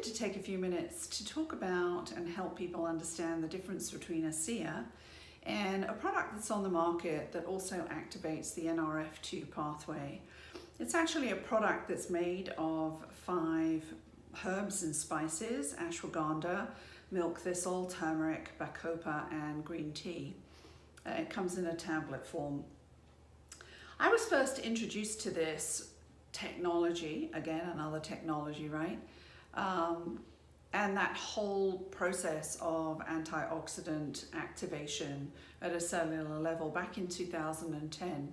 to take a few minutes to talk about and help people understand the difference between Asea and a product that's on the market that also activates the NRF2 pathway. It's actually a product that's made of 5 herbs and spices: ashwagandha, milk thistle, turmeric, bacopa, and green tea. It comes in a tablet form. I was first introduced to this technology, again another technology, right? And that whole process of antioxidant activation at a cellular level back in 2010.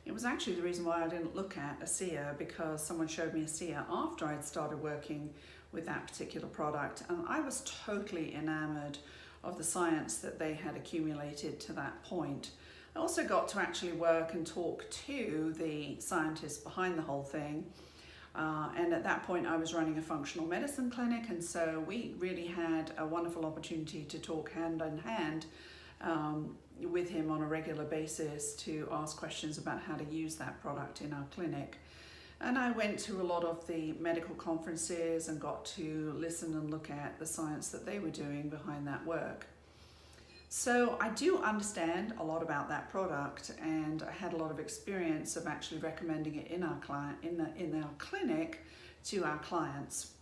It was actually the reason why I didn't look at Asea, because someone showed me Asea after I'd started working with that particular product, and I was totally enamored of the science that they had accumulated to that point. I also got to actually work and talk to the scientists behind the whole thing. And at that point I was running a functional medicine clinic, and so we really had a wonderful opportunity to talk hand in hand with him on a regular basis to ask questions about how to use that product in our clinic. And I went to a lot of the medical conferences and got to listen and look at the science that they were doing behind that work. So I do understand a lot about that product, and I had a lot of experience of actually recommending it in our clinic to our clients.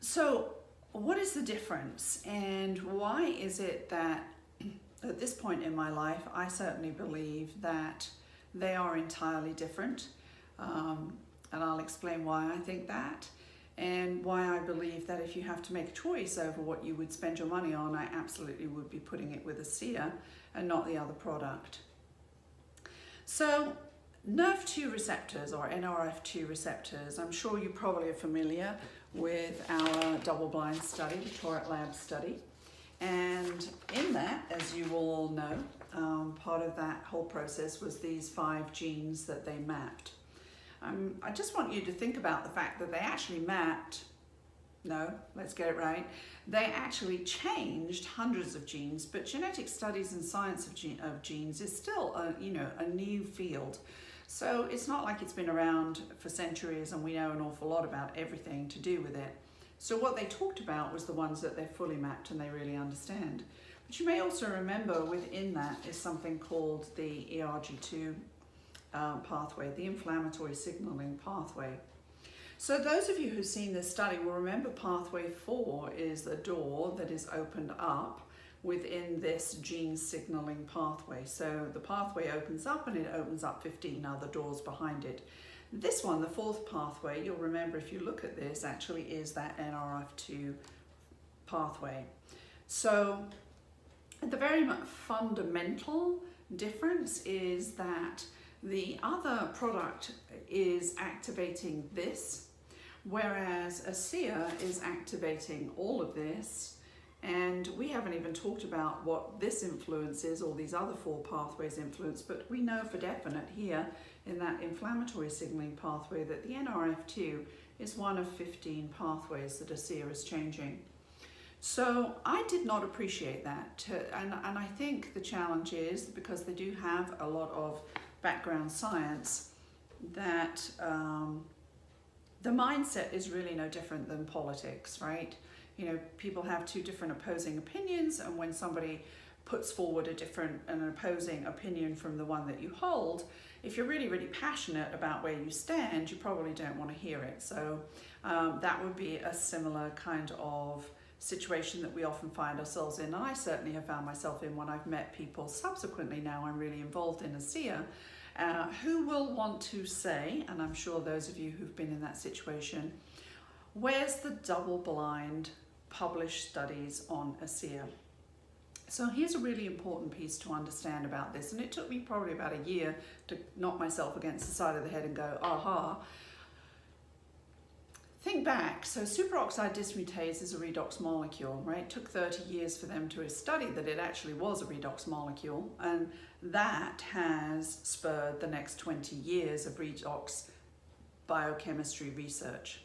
So what is the difference, and why is it that at this point in my life I certainly believe that they are entirely different, and I'll explain why I think that, and why I believe that if you have to make a choice over what you would spend your money on, I absolutely would be putting it with Asea and not the other product. So NRF2 receptors, or NRF2 receptors, I'm sure you probably are familiar with our double-blind study, the Tourette Lab study. And in that, as you will all know, part of that whole process was these 5 genes that they mapped. I just want you to think about the fact that they actually mapped, no, let's get it right, they actually changed hundreds of genes, but genetic studies and science of genes is still a new field. So it's not like it's been around for centuries and we know an awful lot about everything to do with it. So what they talked about was the ones that they're fully mapped and they really understand. But you may also remember within that is something called the ERG2 pathway, the inflammatory signaling pathway. So those of you who've seen this study will remember pathway 4 is the door that is opened up within this gene signaling pathway. So the pathway opens up and it opens up 15 other doors behind it. This one, the 4th pathway, you'll remember if you look at this, actually is that NRF2 pathway. So the very fundamental difference is that the other product is activating this, whereas Asea is activating all of this. And we haven't even talked about what this influence is, or these other 4 pathways influence, but we know for definite here in that inflammatory signaling pathway that the NRF2 is one of 15 pathways that Asea is changing. So I did not appreciate that, and I think the challenge is, because they do have a lot of background science, that the mindset is really no different than politics, right? You know, people have 2 different opposing opinions, and when somebody puts forward an opposing opinion from the one that you hold, if you're really, really passionate about where you stand, you probably don't want to hear it. So that would be a similar kind of situation that we often find ourselves in, and I certainly have found myself in when I've met people subsequently, now I'm really involved in Asea, who will want to say, and I'm sure those of you who've been in that situation, where's the double-blind published studies on Asea? So here's a really important piece to understand about this, and it took me probably about a year to knock myself against the side of the head and go, aha. Think back, so superoxide dismutase is a redox molecule, right? It took 30 years for them to study that it actually was a redox molecule, and that has spurred the next 20 years of redox biochemistry research.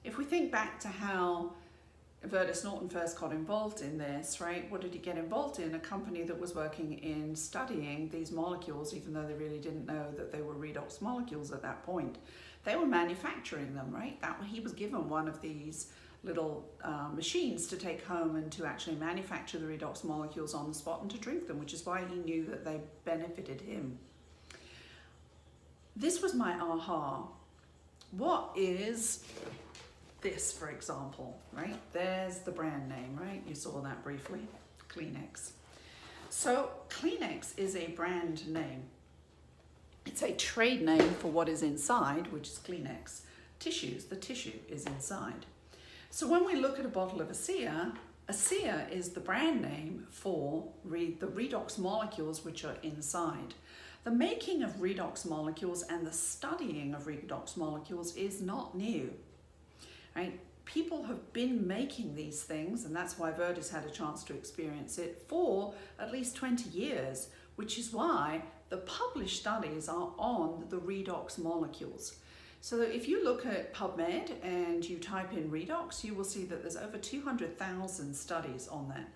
If we think back to how Vertus Norton first got involved in this, right? What did he get involved in? A company that was working in studying these molecules, even though they really didn't know that they were redox molecules at that point. they were manufacturing them, right? That he was given one of these little machines to take home and to actually manufacture the redox molecules on the spot and to drink them, which is why he knew that they benefited him. This was my aha. What is this, for example, right? There's the brand name, right? You saw that briefly, Kleenex. So Kleenex is a brand name. It's a trade name for what is inside, which is Kleenex. Tissues, the tissue is inside. So when we look at a bottle of Asea, Asea is the brand name for the redox molecules which are inside. The making of redox molecules and the studying of redox molecules is not new, right? People have been making these things, and that's why Verdis had a chance to experience it for at least 20 years, which is why the published studies are on the redox molecules. So if you look at PubMed and you type in redox, you will see that there's over 200,000 studies on that.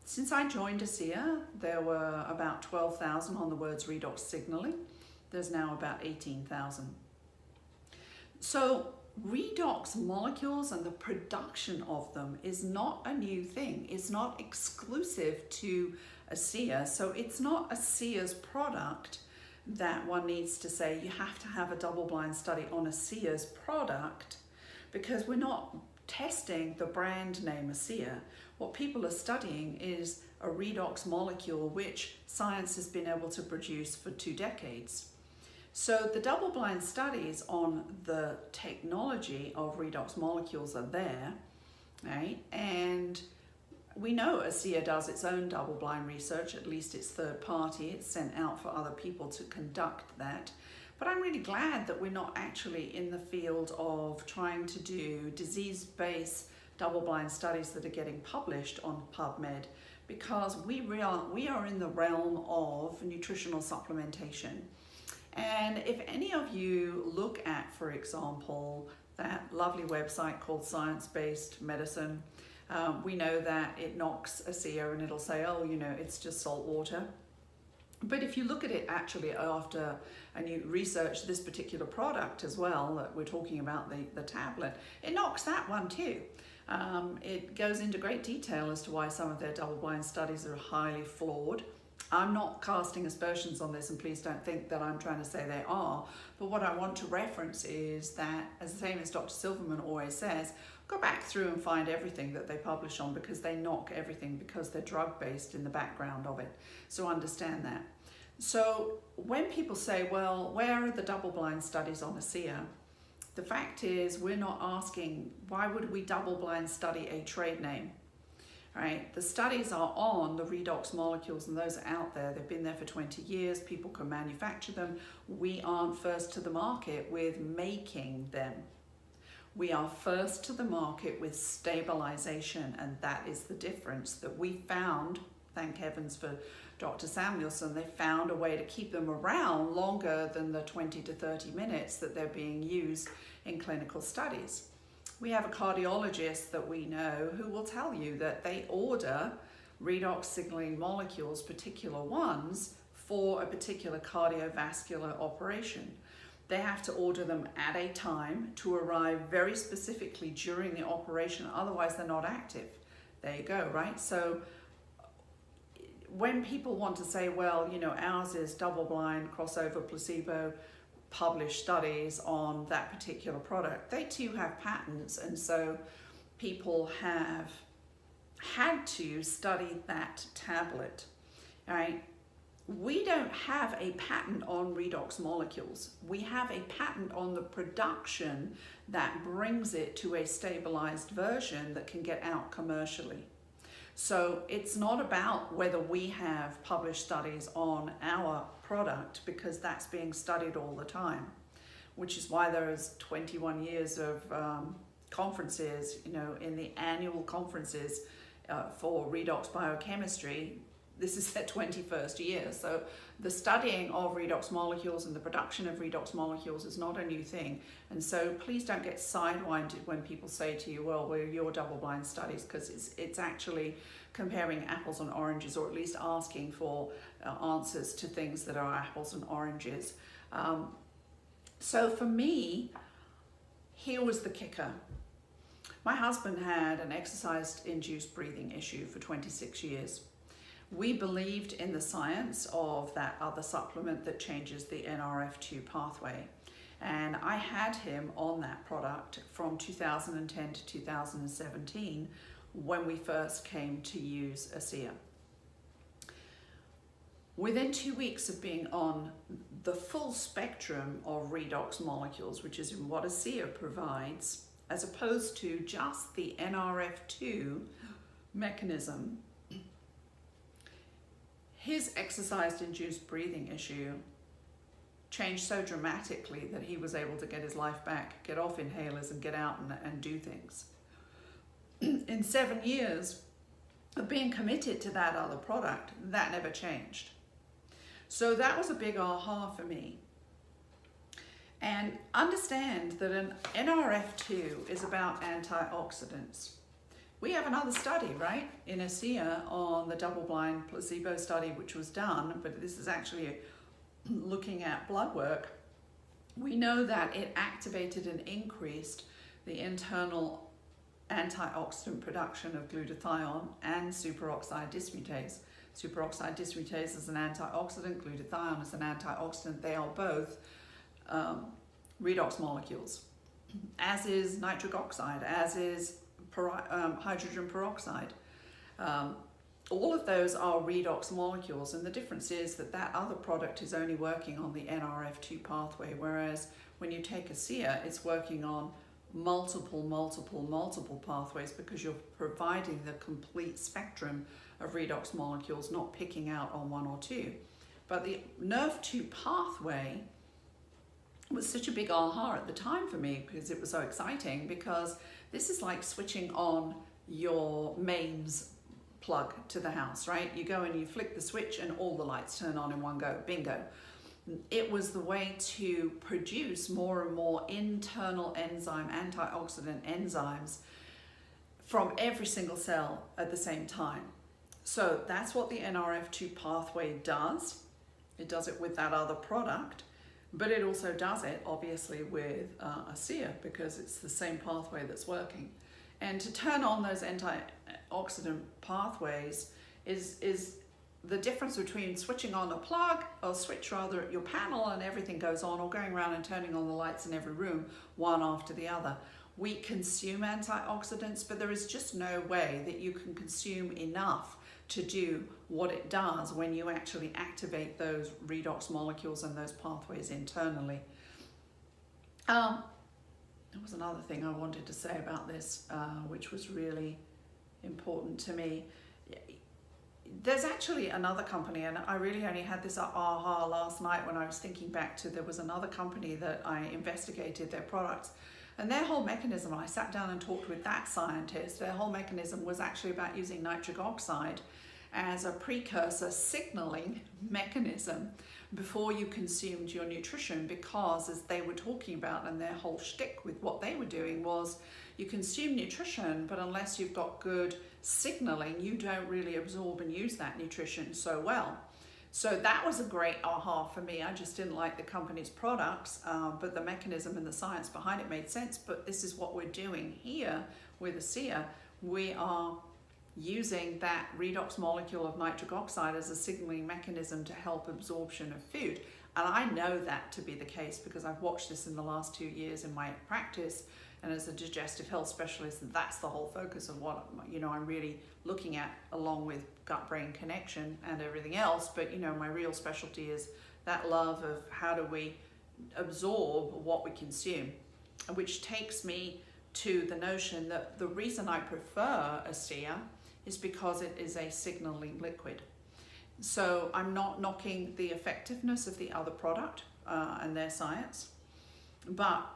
Since I joined Asea, there were about 12,000 on the words redox signaling. There's now about 18,000. So redox molecules and the production of them is not a new thing. It's not exclusive to Asea. So it's not Asea's product that one needs to say you have to have a double-blind study on Asea's product, because we're not testing the brand name Asea. What people are studying is a redox molecule which science has been able to produce for 2 decades. So the double-blind studies on the technology of redox molecules are there, right? And we know Asea does its own double-blind research, at least it's third party. It's sent out for other people to conduct that. But I'm really glad that we're not actually in the field of trying to do disease-based double-blind studies that are getting published on PubMed, because we are in the realm of nutritional supplementation. And if any of you look at, for example, that lovely website called Science Based Medicine, we know that it knocks Asea and it'll say, oh, you know, it's just salt water. But if you look at it actually after, and you research this particular product as well, that we're talking about, the tablet, it knocks that one too. It goes into great detail as to why some of their double-blind studies are highly flawed. I'm not casting aspersions on this, and please don't think that I'm trying to say they are, but what I want to reference is that, as the same as Dr. Silverman always says, go back through and find everything that they publish on, because they knock everything because they're drug-based in the background of it. So understand that. So when people say, well, where are the double-blind studies on Asea? The fact is, we're not asking, why would we double-blind study a trade name? Right? The studies are on the redox molecules, and those are out there. They've been there for 20 years. People can manufacture them. We aren't first to the market with making them. We are first to the market with stabilization, and that is the difference that we found. Thank heavens for Dr. Samuelson. They found a way to keep them around longer than the 20 to 30 minutes that they're being used in clinical studies. We have a cardiologist that we know who will tell you that they order redox signaling molecules, particular ones, for a particular cardiovascular operation. They have to order them at a time to arrive very specifically during the operation, otherwise they're not active. There you go, right? So when people want to say, well, you know, ours is double-blind, crossover, placebo, published studies on that particular product, they too have patents, and so people have had to study that tablet, right? We don't have a patent on redox molecules. We have a patent on the production that brings it to a stabilized version that can get out commercially. So it's not about whether we have published studies on our product, because that's being studied all the time, which is why there is 21 years of conferences, you know, in the annual conferences for redox biochemistry. This is their 21st year. So the studying of redox molecules and the production of redox molecules is not a new thing. And so please don't get sidewinded when people say to you, well, we're your double-blind studies, because it's actually comparing apples and oranges, or at least asking for answers to things that are apples and oranges. So for me, here was the kicker. My husband had an exercise-induced breathing issue for 26 years. We believed in the science of that other supplement that changes the NRF2 pathway. And I had him on that product from 2010 to 2017 when we first came to use Asea. Within 2 weeks of being on the full spectrum of redox molecules, which is what Asea provides, as opposed to just the NRF2 mechanism, his exercise-induced breathing issue changed so dramatically that he was able to get his life back, get off inhalers and get out and do things. In 7 years of being committed to that other product, that never changed. So that was a big aha for me. And understand that an NRF2 is about antioxidants. We have another study, right, in Asea on the double-blind placebo study which was done, but this is actually looking at blood work. We know that it activated and increased the internal antioxidant production of glutathione and superoxide dismutase. Superoxide dismutase is an antioxidant, glutathione is an antioxidant. They are both redox molecules, as is nitric oxide, as is hydrogen peroxide. All of those are redox molecules, and the difference is that that other product is only working on the NRF2 pathway, whereas when you take Asea, it's working on multiple pathways, because you're providing the complete spectrum of redox molecules, not picking out on one or two. But the NRF2 pathway was such a big aha at the time for me, because it was so exciting, because this is like switching on your mains plug to the house, right? You go and you flick the switch and all the lights turn on in one go, bingo. It was the way to produce more and more internal antioxidant enzymes from every single cell at the same time. So that's what the NRF2 pathway does. It does it with that other product, but it also does it obviously with Asea, because it's the same pathway that's working. And to turn on those antioxidant pathways is the difference between switching on a plug, or switch rather your panel and everything goes on, or going around and turning on the lights in every room one after the other. We consume antioxidants, but there is just no way that you can consume enough to do what it does when you actually activate those redox molecules and those pathways internally. There was another thing I wanted to say about this, which was really important to me. There's actually another company, and I really only had this aha last night when I was thinking back to, there was another company that I investigated their products, and their whole mechanism, I sat down and talked with that scientist, their whole mechanism was actually about using nitric oxide as a precursor signaling mechanism before you consumed your nutrition, because as they were talking about, and their whole shtick with what they were doing was, you consume nutrition, but unless you've got good signaling, you don't really absorb and use that nutrition so well. So that was a great aha for me. I just didn't like the company's products, but the mechanism and the science behind it made sense. But this is what we're doing here with Asea. We are using that redox molecule of nitric oxide as a signaling mechanism to help absorption of food. And I know that to be the case because I've watched this in the last 2 years in my practice, and as a digestive health specialist, that's the whole focus of what I'm really looking at, along with gut-brain connection and everything else. But my real specialty is that love of how do we absorb what we consume, which takes me to the notion that the reason I prefer Asea is because it is a signaling liquid. So I'm not knocking the effectiveness of the other product and their science, but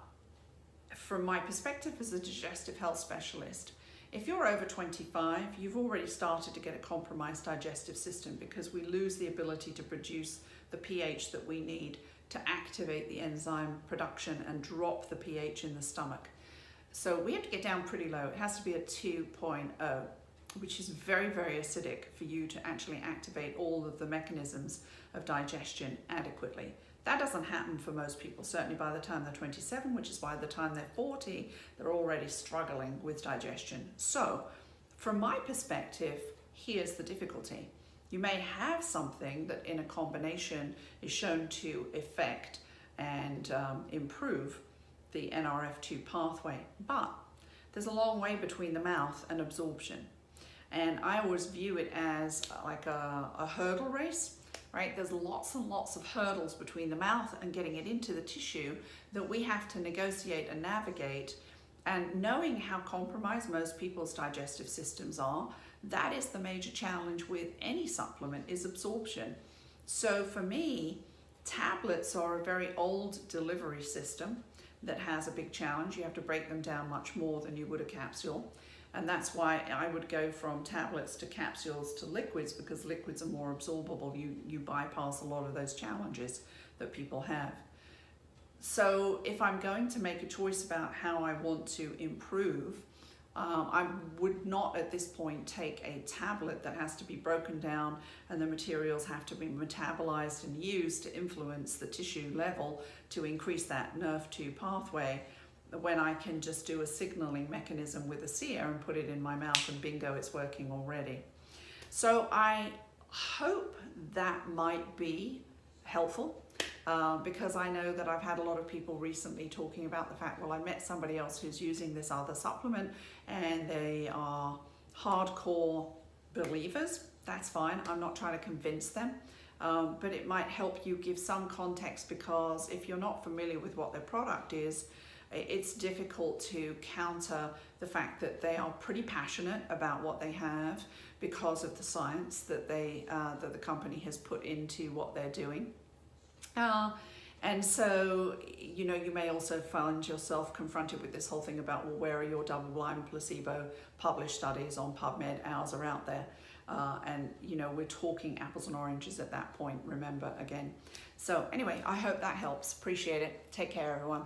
from my perspective as a digestive health specialist, if you're over 25, you've already started to get a compromised digestive system, because we lose the ability to produce the pH that we need to activate the enzyme production and drop the pH in the stomach. So we have to get down pretty low. It has to be a 2.0, which is very, very acidic for you to actually activate all of the mechanisms of digestion adequately. That doesn't happen for most people. Certainly by the time they're 27, which is by the time they're 40, they're already struggling with digestion. So from my perspective, here's the difficulty. You may have something that in a combination is shown to affect and improve the NRF2 pathway, but there's a long way between the mouth and absorption. And I always view it as like a hurdle race, right? There's lots and lots of hurdles between the mouth and getting it into the tissue that we have to negotiate and navigate. And knowing how compromised most people's digestive systems are, that is the major challenge with any supplement, is absorption. So for me, tablets are a very old delivery system that has a big challenge. You have to break them down much more than you would a capsule. And that's why I would go from tablets to capsules to liquids, because liquids are more absorbable. You bypass a lot of those challenges that people have. So if I'm going to make a choice about how I want to improve, I would not at this point take a tablet that has to be broken down and the materials have to be metabolized and used to influence the tissue level to increase that NRF2 pathway, when I can just do a signaling mechanism with Asea and put it in my mouth and bingo, it's working already. So I hope that might be helpful. Because I know that I've had a lot of people recently talking about the fact, well, I met somebody else who's using this other supplement and they are hardcore believers. That's fine. I'm not trying to convince them, but it might help you give some context, because if you're not familiar with what their product is, it's difficult to counter the fact that they are pretty passionate about what they have because of the science that that the company has put into what they're doing. And so, you know, you may also find yourself confronted with this whole thing about, well, where are your double-blind placebo published studies on PubMed? Ours are out there. And, you know, we're talking apples and oranges at that point, remember, again. So anyway, I hope that helps. Appreciate it. Take care, everyone.